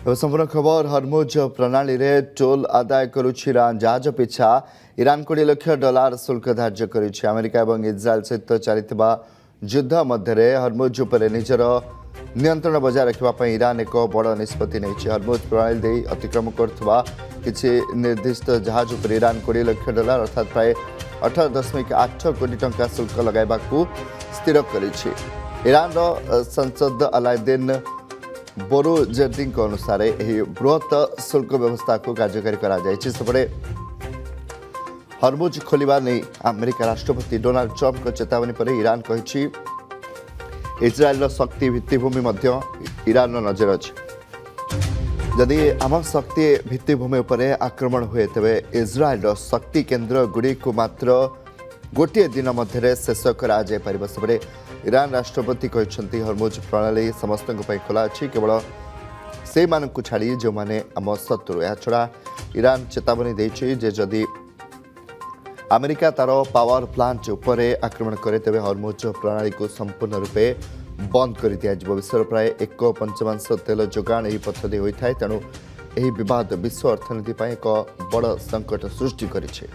संपूर्ण खबर हरमुज प्रणाली रे टोल आदाय करुछि ईरान जहाज पिछा ईरान $20 लाख शुल्क धार्य करिछि। अमेरिका और इस्राएल सहित चलिथिबा युद्ध मध्य हरमुज उपर निजर नियंत्रण बजाय रखा ईरान एक बड़ निष्पत्ति नहीं। हरमुज प्रणाली दे अतिक्रम करुवा किसी निर्दिष्ट जहाज उपर ईरान $20 लाख अर्थात प्राय 18.8 कोटी टंका शुल्क लगाइबा स्थिर करिछि। ईरान संसद अलाउद्दीन बोरुजेर्दी अनुसार यह बृहत शुल्क व्यवस्था को कार्यकारी करपटे हरमुज खोलिबा नहीं अमेरिका राष्ट्रपति डोनाल्ड ट्रंप को चेतावनी पर ईरान कही इस्राएल शक्ति भित्तिभूमि ईरान नजर अच्छी। जदि आम शक्ति भित्तिभूमि उपर आक्रमण हुए तेरे इस्राएल शक्ति केन्द्र गुड़ी को मात्र गोटे दिन मध्य शेष कर ईरान राष्ट्रपति कहते हरमुज प्रणाली समस्त खोला अच्छी केवल से मानू छाड़ी जो मैंने आम शत्रु। यह छड़ा ईरान चेतावनी देछि जे जदि अमेरिका तार पावर प्लांट उपर आक्रमण करे तेरे हरमुज प्रणाली को संपूर्ण रूपे बंद कर दिया। विश्वर प्राय 1/5 तेल जोगाण यह पथ दे होता है। तेणु यह विवाद विश्व अर्थनीति एक बड़ संकट सृष्टि करिछि।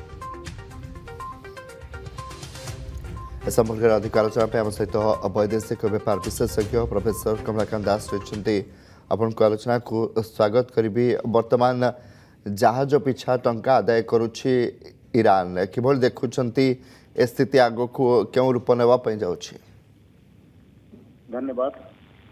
संपर्क अधिक आलोचना आम सहित वैदेशिक व्यापार विशेषज्ञ प्रोफेसर कमलाकांत दास रही। आपण आलोचना को स्वागत करी। वर्तमान जहाज पिछा टंका आदाय करुछि ईरान किभଳି देखुछंती ए स्थिति आगो को क्यों रूप नेबा पई जाउछि? धन्यवाद।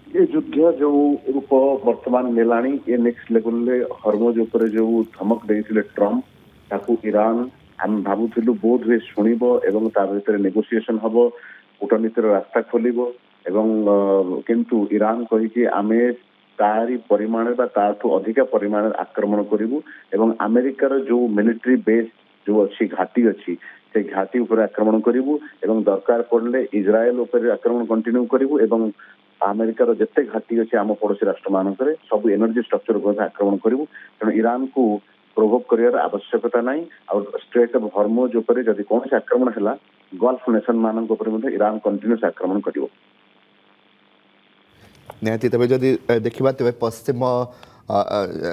ये युद्ध जो रूप वर्तमान नेलाणी ये नेक्स्ट लेवल ले हरमुज ऊपर जो धमक देइथिले ट्रम्प ताकू ईरान आम भावुलु बोध हुए शुणब एवं भर नेगोसिएशन हम कूटनीतिर रास्ता खोल किंतु ईरान कही आमे तारी परिमाण अधिका परिमाण आक्रमण करूँ एवं अमेरिकार जो मिलिट्री बेस जो अच्छी घाटी अच्छी से घाटी उपर आक्रमण करूँ एवं दरकार पड़े इज्राएल उपर आक्रमण कंटिन्यू करूँ एवं अमेरिकार जिते घाटी अच्छी आम पड़ोसी राष्ट्र मानक सब एनर्जी स्ट्रक्चर को आक्रमण करूँ। तेणु ईरान को प्रोवोक कर आवश्यकता नहीं और स्ट्रेट ऑफ हरमुज उपर जदि कौन से आक्रमण है गल्फ नेशन मानक उपर ईरान कंटिन्यूस आक्रमण कर निहाती। तबे जदि देखिबा तबे पश्चिम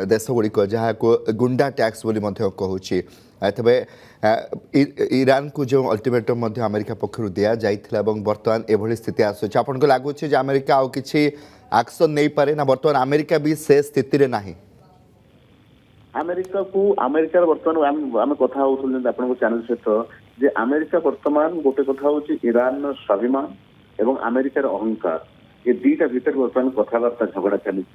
देश गुड़िक जहाँ को गुंडा टैक्स बोली कहूँ तबे ईरान को जो अल्टीमेटम अमेरिका पक्षर दि जाइथिला एवं वर्तमान एभली स्थिति आसुछि आपन को लागुछि जे अमेरिका आउ किछि एक्शन नहीं पारे ना वर्तमान अमेरिका भी से स्थिति रे नाही? अमेरिका को अमेरिकार वर्तमान आम कथा आपन चैनल सहित जे अमेरिका वर्तमान गोटे कथा हूँ ईरान स्वाभिमान एवं अमेरिकार अहंकार ये दीटा भीतर वर्तमान कथबार्ता झगड़ा चली।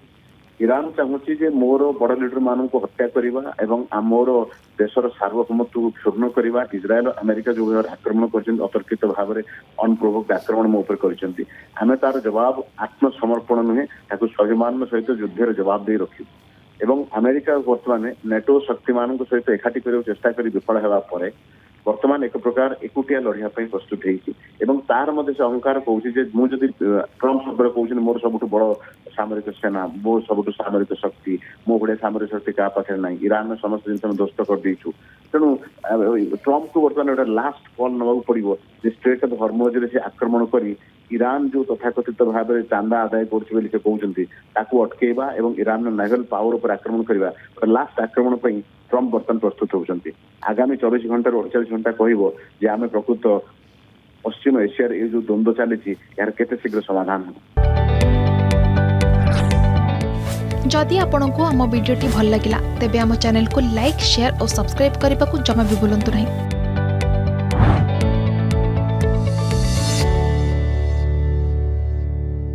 ईरान चाहूँगी जे मोर बड़ लीडर मान को हत्या करवा एवं मोर देशर सार्वभौमत्व को क्षुण्ण करवा इज्राएल अमेरिका जो आक्रमण कर अतर्कित भाव में अनप्रोवोक्ड आक्रमण मो आम तार जवाब आत्मसमर्पण नुहे स्वाभिमान सहित युद्धर जवाब दे रखी एवं अमेरिका वर्तमान नेटो शक्ति मान सहित एकाठी करने चेष्टा कर विफल होगा वर्तमान एक प्रकार एकुटिया लड़िया प्रस्तुत होती तार मध्य से अहंकार कहूँ मुझे ट्रम्प शब्द कहूँ मोर सब बड़ सामरिक सेना मोर सब सामरिक शक्ति मो भाई सामरिक शक्ति क्या पाखे ना ईरान समस्त जिन ध्वस्त कर देचु। तेणु ट्रम्प को बर्तमान गोटे लास्ट कल नवा पड़ो स्ट्रेट ऑफ हरमुज से आक्रमण कर ईरान जो तथाकथित भाव में चांदा आदाय कहते अटकेवा और ईरान नेवल पावर पर आक्रमण करवा गोटे लास्ट आक्रमण पर ट्रम्प बर्तमान प्रस्तुत होती। आगामी 24 घंटा 48 घंटा कह आम प्रकृत पश्चिम एशियार ये जो द्वंद्व चली यार केते शीघ्र समाधान हो। जदि आपंक आम भिडी भल लगा तेब आम चैनल को लाइक शेयर और सब्सक्राइब करने को जमा भी भूलु नहीं।